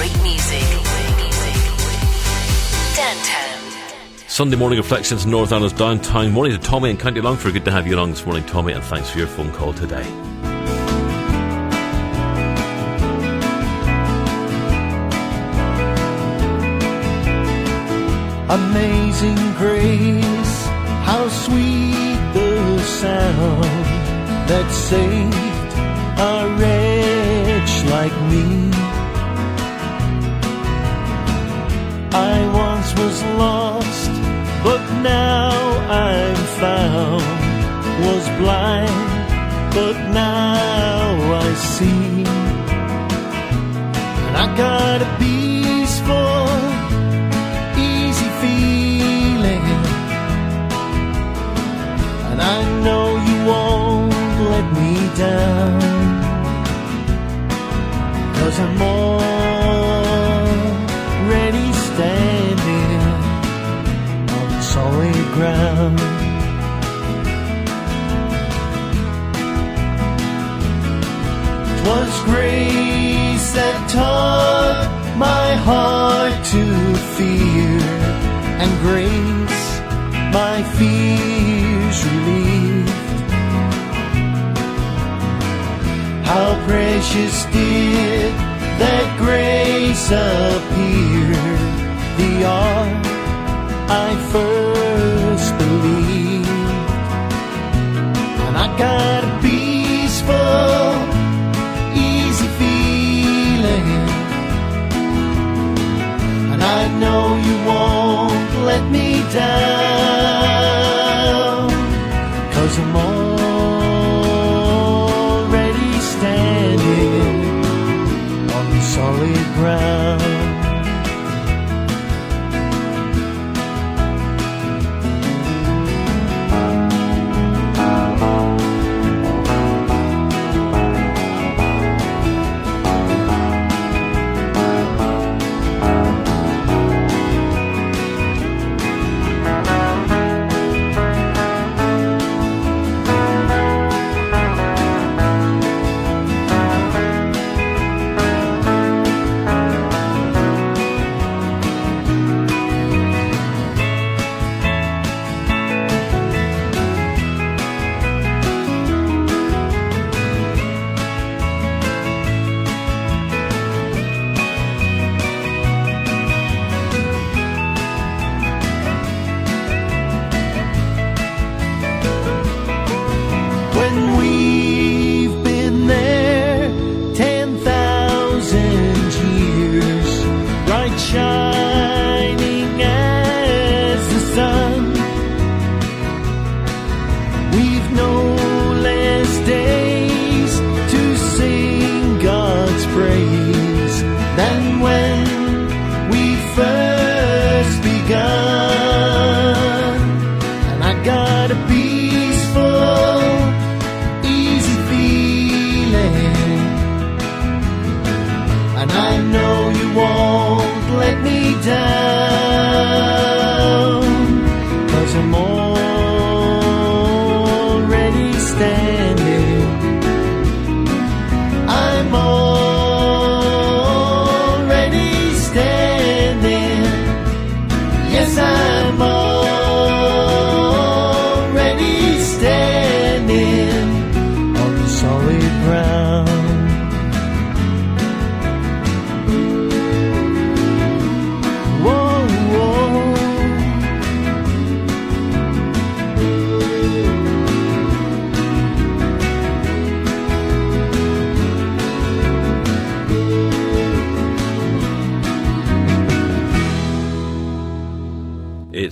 great music. Downtown. Sunday morning reflections, North Island's downtown. Morning to Tommy in County Longford. Good to have you along this morning, Tommy, and thanks for your phone call today. Amazing grace, how sweet the sound that saved a wretch like me. I once was lost, but now I'm found. Was blind, but now I see. And I got a peaceful, easy feeling, and I know you won't let me down, 'cause I'm already standing on solid ground. 'Twas grace that taught my heart to fear, and grace my fears relieved. How precious did that grace appear the hour I first believed. And I got a peaceful, easy feeling, and I know you won't let me down, 'cause I'm already standing on solid ground.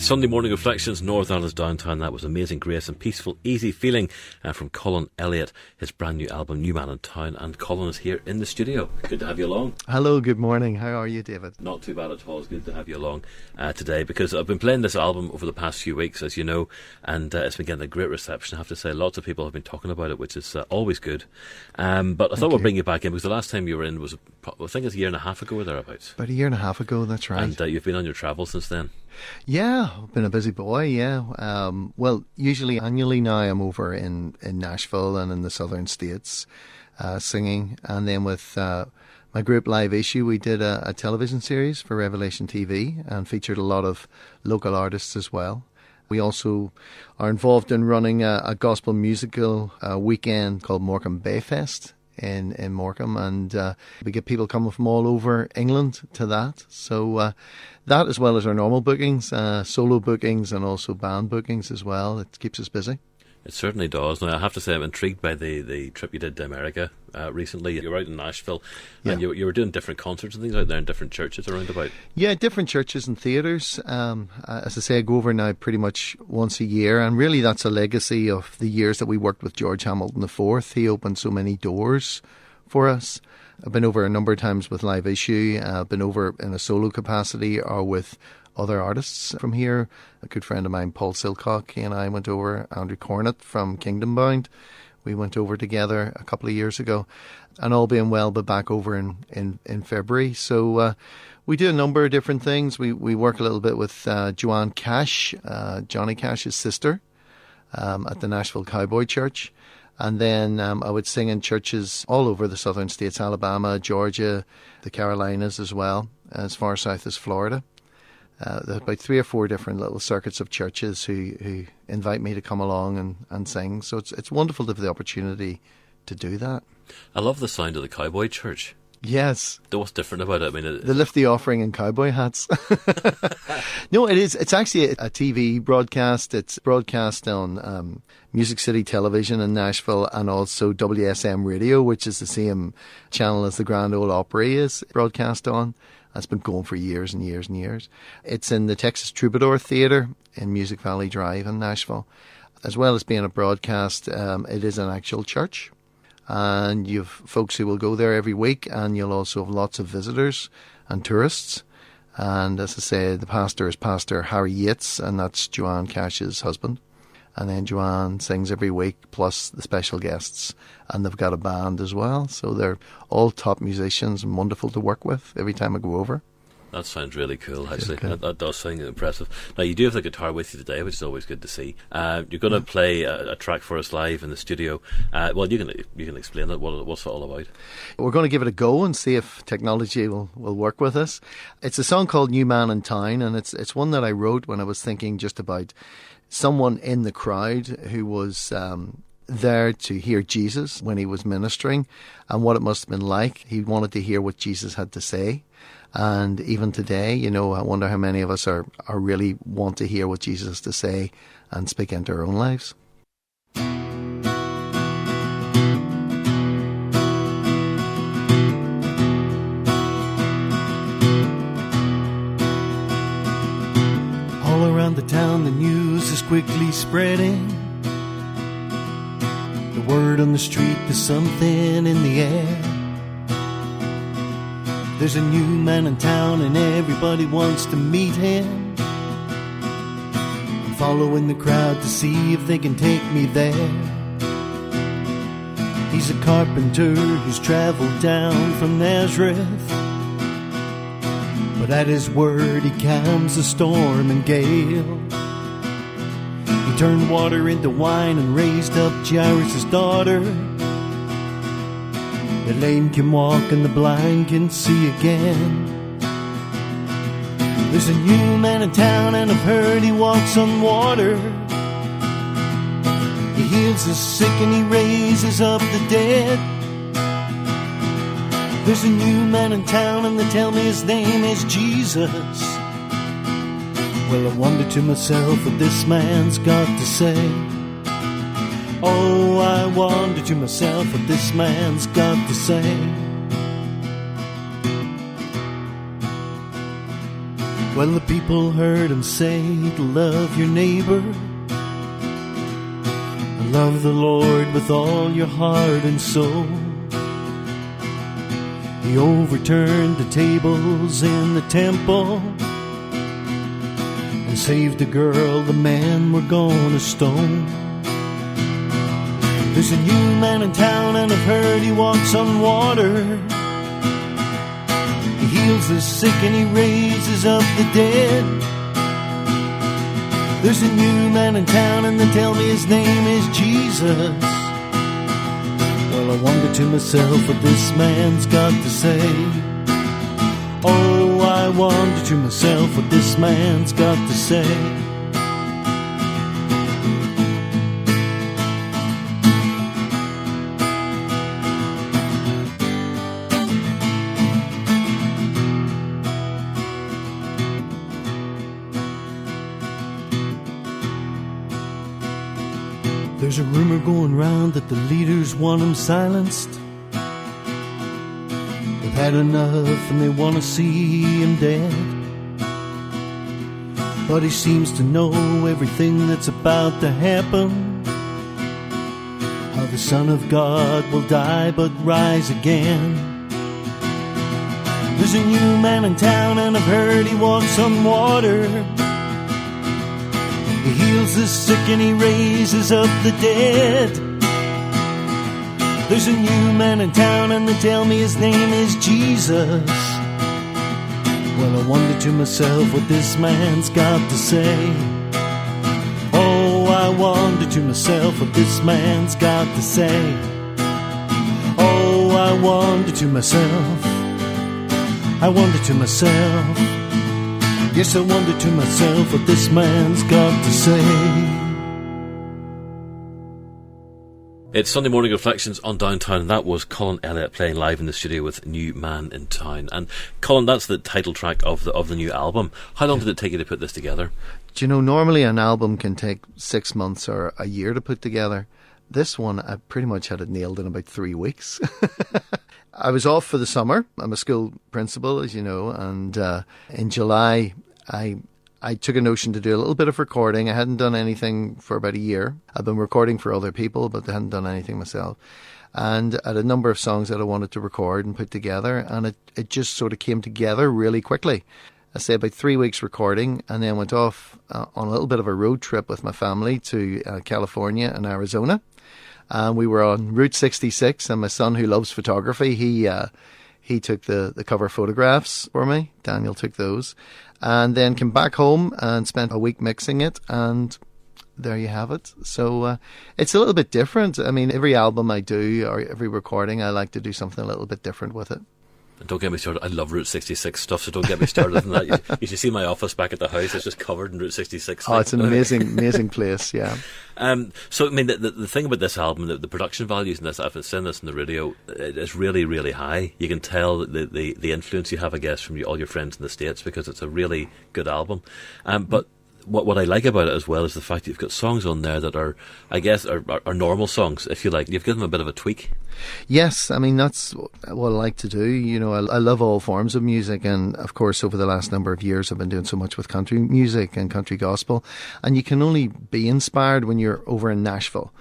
Sunday morning reflections, North Island's downtown. That was Amazing Grace and Peaceful, Easy Feeling from Colin Elliott, his brand new album, New Man in Town. And Colin is here in the studio. Good to have you along. Hello, good morning. How are you, David? Not too bad at all. It's good to have you along today, because I've been playing this album over the past few weeks, as you know, and it's been getting a great reception. I have to say, lots of people have been talking about it, which is always good. But I thought we'd bring you back in, because the last time you were in was, I think it's a year and a half ago or thereabouts. About a year and a half ago, that's right. And you've been on your travels since then. Yeah, I've been a busy boy, yeah. Well, usually annually now I'm over in Nashville and in the southern states singing, and then with my group Live Issue, we did a television series for Revelation TV and featured a lot of local artists as well. We also are involved in running a gospel musical weekend called Morecambe Bayfest in Morecambe, and we get people coming from all over England to that. So that, as well as our normal bookings, solo bookings, and also band bookings as well, it keeps us busy. It certainly does. Now, I have to say, I'm intrigued by the trip you did to America recently. You were out in Nashville, and you were doing different concerts and things out there in different churches around about. Yeah, different churches and theatres. As I say, I go over now pretty much once a year, and really that's a legacy of the years that we worked with George Hamilton IV. He opened so many doors for us. I've been over a number of times with Live Issue. I've been over in a solo capacity or with other artists from here. A good friend of mine, Paul Silcock, he and I went over. Andrew Cornett from Kingdom Bound, we went over together a couple of years ago. And all being well, but back over in February. So we do a number of different things. We work a little bit with Joanne Cash, Johnny Cash's sister, at the Nashville Cowboy Church. And then I would sing in churches all over the southern states, Alabama, Georgia, the Carolinas as well, as far south as Florida. There's about 3 or 4 different little circuits of churches who invite me to come along and sing. So it's wonderful to have the opportunity to do that. I love the sound of the Cowboy Church. Yes. What's different about it? I mean, they lift the offering in cowboy hats. No, it is. It's actually a TV broadcast. It's broadcast on Music City Television in Nashville and also WSM Radio, which is the same channel as the Grand Ole Opry is broadcast on. It's been going for years and years and years. It's in the Texas Troubadour Theatre in Music Valley Drive in Nashville. As well as being a broadcast, it is an actual church. And you have folks who will go there every week, and you'll also have lots of visitors and tourists. And as I say, the pastor is Pastor Harry Yates, and that's Joanne Cash's husband. And then Joanne sings every week, plus the special guests. And they've got a band as well. So they're all top musicians and wonderful to work with every time I go over. That sounds really cool, actually. That does sound impressive. Now, you do have the guitar with you today, which is always good to see. You're going to play a track for us live in the studio. Well, you can explain that. What's it all about? We're going to give it a go and see if technology will work with us. It's a song called New Man in Town, and it's one that I wrote when I was thinking just about someone in the crowd who was there to hear Jesus when he was ministering and what it must have been like. He wanted to hear what Jesus had to say. And even today, I wonder how many of us are really want to hear what Jesus has to say and speak into our own lives. All around the town, the news is quickly spreading. The word on the street, there's something in the air. There's a new man in town and everybody wants to meet him. I'm following the crowd to see if they can take me there. He's a carpenter who's traveled down from Nazareth, but at his word he calms the storm and gale. He turned water into wine and raised up Jairus' daughter. The lame can walk and the blind can see again. There's a new man in town and I've heard he walks on water. He heals the sick and he raises up the dead. There's a new man in town and they tell me his name is Jesus. Well, I wonder to myself what this man's got to say. Oh, I wonder to myself what this man's got to say. Well, the people heard him say to love your neighbor and love the Lord with all your heart and soul. He overturned the tables in the temple and saved a girl the men were gonna stone. There's a new man in town and I've heard he walks on water. He heals the sick and he raises up the dead. There's a new man in town and they tell me his name is Jesus. Well, Well, I wonder to myself what this man's got to say. Oh, I wonder to myself what this man's got to say. There's a rumor going round that the leaders want him silenced. They've had enough and they want to see him dead. But he seems to know everything that's about to happen. How the Son of God will die but rise again. There's a new man in town and I've heard he walks on water. He heals the sick and he raises up the dead. There's a new man in town and they tell me his name is Jesus. Well, I wonder to myself what this man's got to say. Oh, I wonder to myself what this man's got to say. Oh, I wonder to myself. I wonder to myself. Yes, I wonder to myself what this man's got to say. It's Sunday Morning Reflections on Downtown, and that was Colin Elliott playing live in the studio with New Man in Town. And Colin, that's the title track of the new album. How long did it take you to put this together? Do you know, normally an album can take 6 months or a year to put together. This one, I pretty much had it nailed in about 3 weeks. I was off for the summer. I'm a school principal, as you know, and in July I took a notion to do a little bit of recording. I hadn't done anything for about a year. I've been recording for other people, but I hadn't done anything myself. And I had a number of songs that I wanted to record and put together, and it just sort of came together really quickly. I say about 3 weeks recording, and then went off on a little bit of a road trip with my family to California and Arizona. And we were on Route 66, and my son, who loves photography, he took the cover photographs for me. Daniel took those. And then came back home and spent a week mixing it, and there you have it. So it's a little bit different. I mean, every album I do, or every recording, I like to do something a little bit different with it. Don't get me started. I love Route 66 stuff, so don't get me started on that. You should see my office back at the house. It's just covered in Route 66. Oh, it's an amazing place, yeah. So, I mean, the thing about this album, the production values in this, I've seen this in the radio, it's really, really high. You can tell the influence you have, I guess, from all your friends in the States, because it's a really good album. But what I like about it as well is the fact that you've got songs on there that are, I guess, are normal songs, if you like. You've given them a bit of a tweak. Yes, I mean, that's what I like to do. You know, I love all forms of music, and of course over the last number of years I've been doing so much with country music and country gospel, and you can only be inspired when you're over in Nashville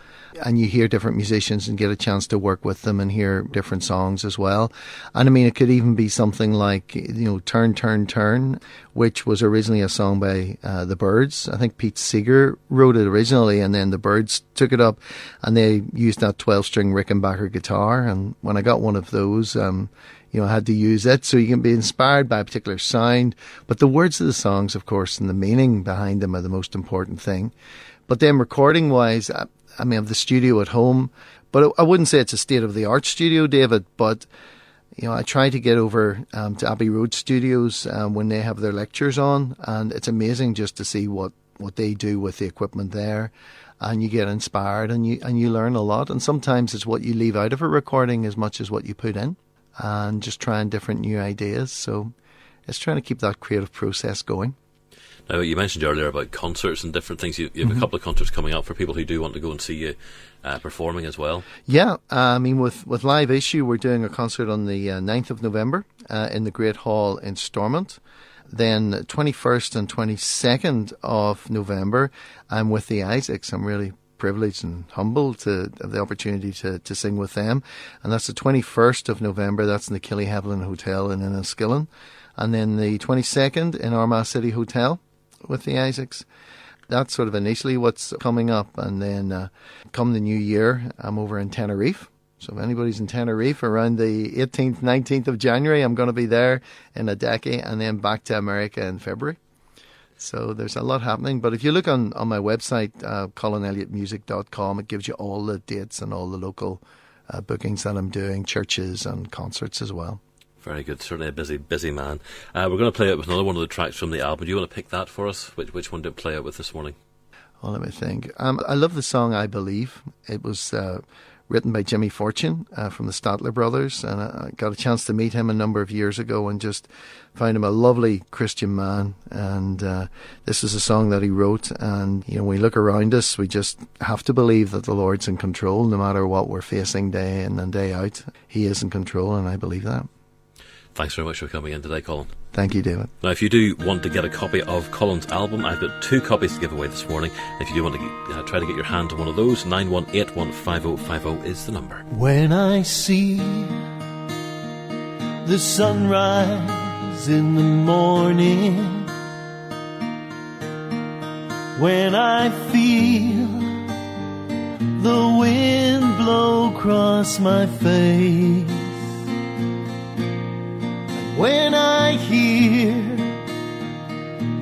and you hear different musicians and get a chance to work with them and hear different songs as well. And I mean, it could even be something like, you know, Turn, Turn, Turn, which was originally a song by the Byrds. I think Pete Seeger wrote it originally, and then the Byrds took it up and they used that 12-string Rickenbacker guitar. And when I got one of those, you know, I had to use it. So you can be inspired by a particular sound, but the words of the songs, of course, and the meaning behind them are the most important thing. But then recording wise, I mean, I have the studio at home, but I wouldn't say it's a state-of-the-art studio, David, but, you know, I try to get over to Abbey Road Studios when they have their lectures on, and it's amazing just to see what they do with the equipment there, and you get inspired and you learn a lot, and sometimes it's what you leave out of a recording as much as what you put in, and just trying different new ideas, so it's trying to keep that creative process going. Now, you mentioned earlier about concerts and different things. You have a couple of concerts coming up for people who do want to go and see you performing as well. Yeah, I mean, with Live Issue, we're doing a concert on the 9th of November in the Great Hall in Stormont. Then 21st and 22nd of November, I'm with the Isaacs. I'm really privileged and humbled to have the opportunity to sing with them. And that's the 21st of November. That's in the Killyhaviland Hotel in Enniskillen. And then the 22nd in Armagh City Hotel with the Isaacs. That's sort of initially what's coming up. And then come the new year, I'm over in Tenerife. So if anybody's in Tenerife around the 18th, 19th of January, I'm going to be there in a decade, and then back to America in February. So there's a lot happening. But if you look on my website, colinelliottmusic.com, it gives you all the dates and all the local bookings that I'm doing, churches and concerts as well. Very good. Certainly a busy man. We're going to play out with another one of the tracks from the album. Do you want to pick that for us? Which one did play out with this morning? Well, let me think. I love the song I Believe. It was written by Jimmy Fortune from the Statler Brothers, and I got a chance to meet him a number of years ago and just found him a lovely Christian man. And this is a song that he wrote, and when we look around us, we just have to believe that the Lord's in control no matter what we're facing day in and day out. He is in control, and I believe that. Thanks very much for coming in today, Colin. Thank you, David. Now, if you do want to get a copy of Colin's album, I've got 2 copies to give away this morning. If you do want to try to get your hand on one of those, 91815050 is the number. When I see the sunrise in the morning, when I feel the wind blow across my face, when I hear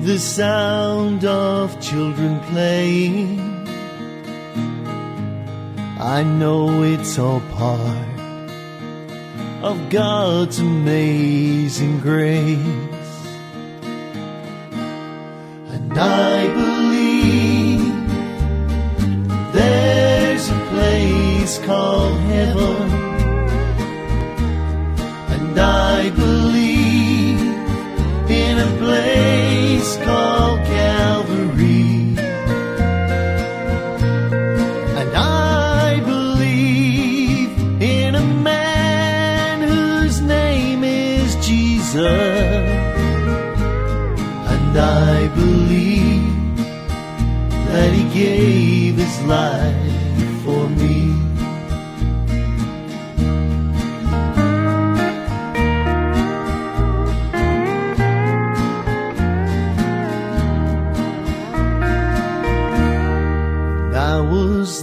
the sound of children playing, I know it's all part of God's amazing grace. And I believe there's a place called heaven, and I believe in a place called Calvary, and I believe in a man whose name is Jesus, and I believe that he gave his life for me.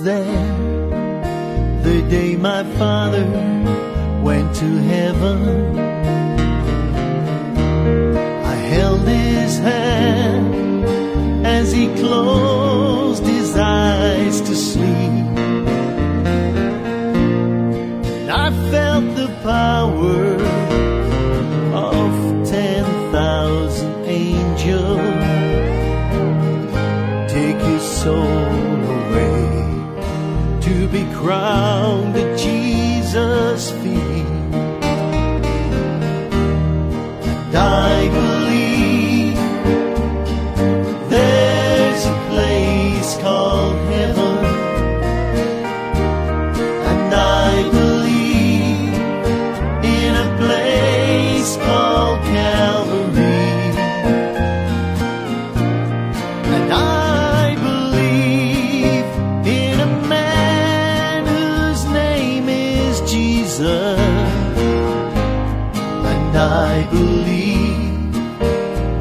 There, the day my father went to heaven, I held his hand as he closed his eyes to sleep, and I felt the power of 10,000 angels take his soul away to be crowned at Jesus' feet. And I believe there's a place called heaven, and I believe in a place called Calvary, and I believe in a man whose name is Jesus, and I believe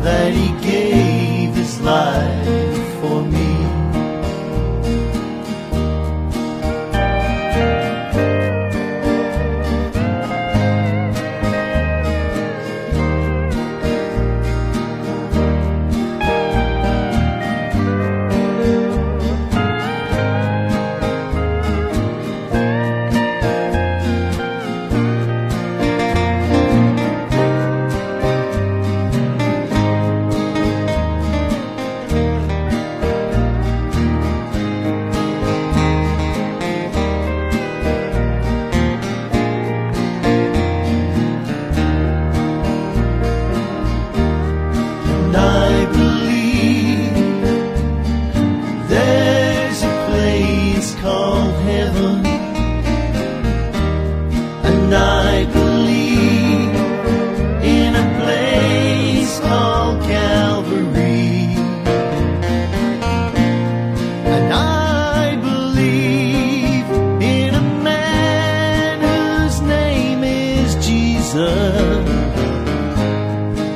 that he gave his life for me.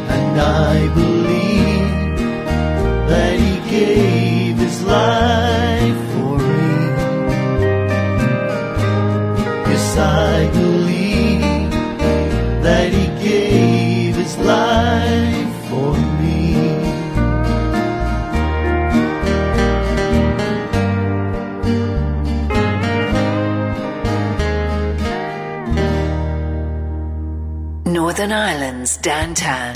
And I believe that he gave his life for me. Yes, I believe that he gave his life for me. Northern Ireland's downtown.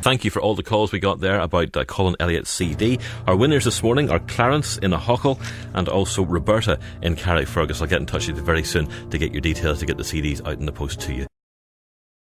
Thank you for all the calls we got there about Colin Elliott's CD. Our winners this morning are Clarence in Ahuckle and also Roberta in Carrickfergus. I'll get in touch with you very soon to get your details, to get the CDs out in the post to you.